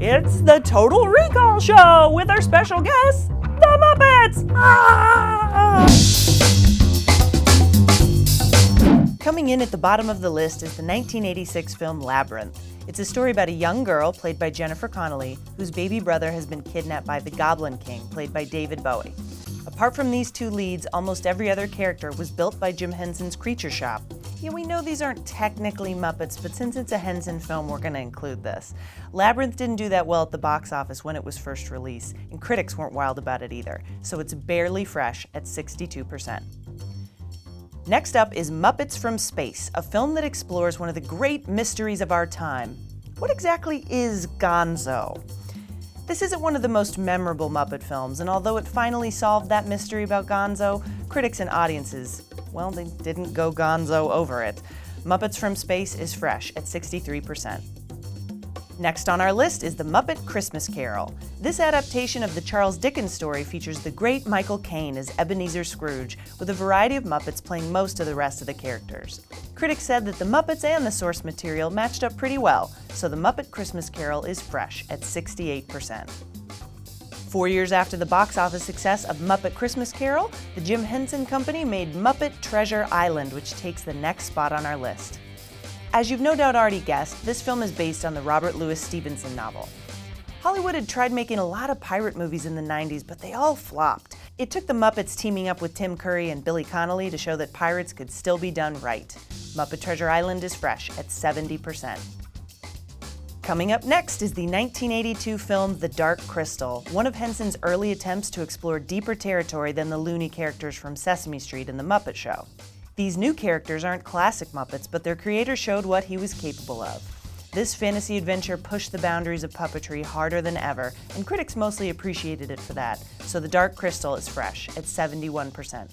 It's the Total Recall Show with our special guests, the Muppets! Ah! Coming in at the bottom of the list is the 1986 film Labyrinth. It's a story about a young girl, played by Jennifer Connelly, whose baby brother has been kidnapped by the Goblin King, played by David Bowie. Apart from these two leads, almost every other character was built by Jim Henson's Creature Shop. Yeah, we know these aren't technically Muppets, but since it's a Henson film, we're going to include this. Labyrinth didn't do that well at the box office when it was first released, and critics weren't wild about it either, so it's barely fresh at 62%. Next up is Muppets from Space, a film that explores one of the great mysteries of our time. What exactly is Gonzo? This isn't one of the most memorable Muppet films, and although it finally solved that mystery about Gonzo, critics and audiences, well, they didn't go Gonzo over it. Muppets from Space is fresh at 63%. Next on our list is The Muppet Christmas Carol. This adaptation of the Charles Dickens story features the great Michael Caine as Ebenezer Scrooge, with a variety of Muppets playing most of the rest of the characters. Critics said that the Muppets and the source material matched up pretty well, so The Muppet Christmas Carol is fresh at 68%. 4 years after the box office success of Muppet Christmas Carol, the Jim Henson Company made Muppet Treasure Island, which takes the next spot on our list. As you've no doubt already guessed, this film is based on the Robert Louis Stevenson novel. Hollywood had tried making a lot of pirate movies in the 90s, but they all flopped. It took the Muppets teaming up with Tim Curry and Billy Connolly to show that pirates could still be done right. Muppet Treasure Island is fresh at 70%. Coming up next is the 1982 film The Dark Crystal, one of Henson's early attempts to explore deeper territory than the loony characters from Sesame Street and The Muppet Show. These new characters aren't classic Muppets, but their creator showed what he was capable of. This fantasy adventure pushed the boundaries of puppetry harder than ever, and critics mostly appreciated it for that, so The Dark Crystal is fresh at 71%.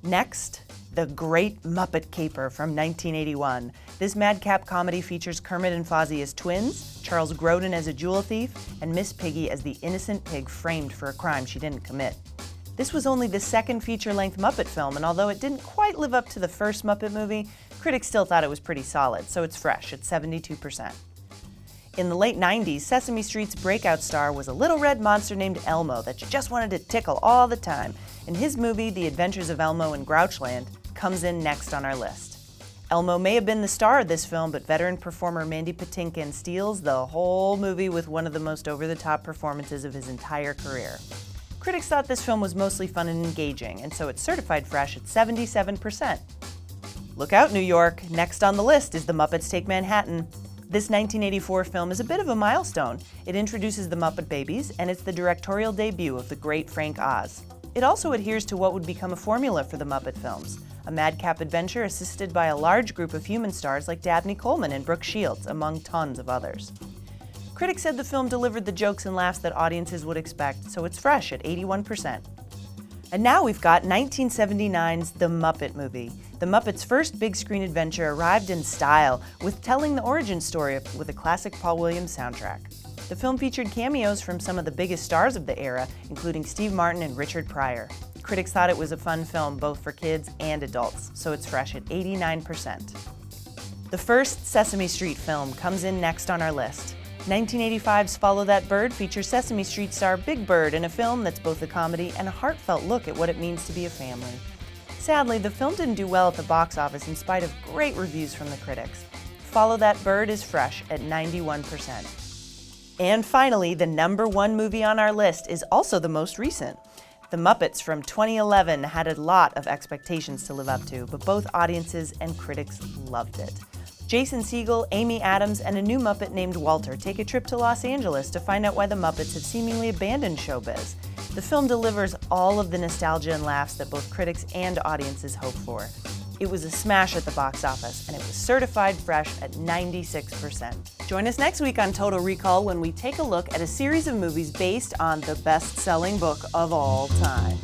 Next, The Great Muppet Caper from 1981. This madcap comedy features Kermit and Fozzie as twins, Charles Grodin as a jewel thief, and Miss Piggy as the innocent pig framed for a crime she didn't commit. This was only the second feature-length Muppet film, and although it didn't quite live up to the first Muppet movie, critics still thought it was pretty solid, so it's fresh at 72%. In the late 90s, Sesame Street's breakout star was a little red monster named Elmo that you just wanted to tickle all the time, and his movie, The Adventures of Elmo in Grouchland, comes in next on our list. Elmo may have been the star of this film, but veteran performer Mandy Patinkin steals the whole movie with one of the most over-the-top performances of his entire career. Critics thought this film was mostly fun and engaging, and so it's certified fresh at 77%. Look out, New York! Next on the list is The Muppets Take Manhattan. This 1984 film is a bit of a milestone. It introduces the Muppet Babies, and it's the directorial debut of the great Frank Oz. It also adheres to what would become a formula for the Muppet films, a madcap adventure assisted by a large group of human stars like Dabney Coleman and Brooke Shields, among tons of others. Critics said the film delivered the jokes and laughs that audiences would expect, so it's fresh at 81%. And now we've got 1979's The Muppet Movie. The Muppets' first big screen adventure arrived in style, with telling the origin story with a classic Paul Williams soundtrack. The film featured cameos from some of the biggest stars of the era, including Steve Martin and Richard Pryor. Critics thought it was a fun film both for kids and adults, so it's fresh at 89%. The first Sesame Street film comes in next on our list. 1985's Follow That Bird features Sesame Street star Big Bird in a film that's both a comedy and a heartfelt look at what it means to be a family. Sadly, the film didn't do well at the box office in spite of great reviews from the critics. Follow That Bird is fresh at 91%. And finally, the number one movie on our list is also the most recent. The Muppets from 2011 had a lot of expectations to live up to, but both audiences and critics loved it. Jason Segel, Amy Adams, and a new Muppet named Walter take a trip to Los Angeles to find out why the Muppets have seemingly abandoned showbiz. The film delivers all of the nostalgia and laughs that both critics and audiences hope for. It was a smash at the box office, and it was certified fresh at 96%. Join us next week on Total Recall when we take a look at a series of movies based on the best-selling book of all time.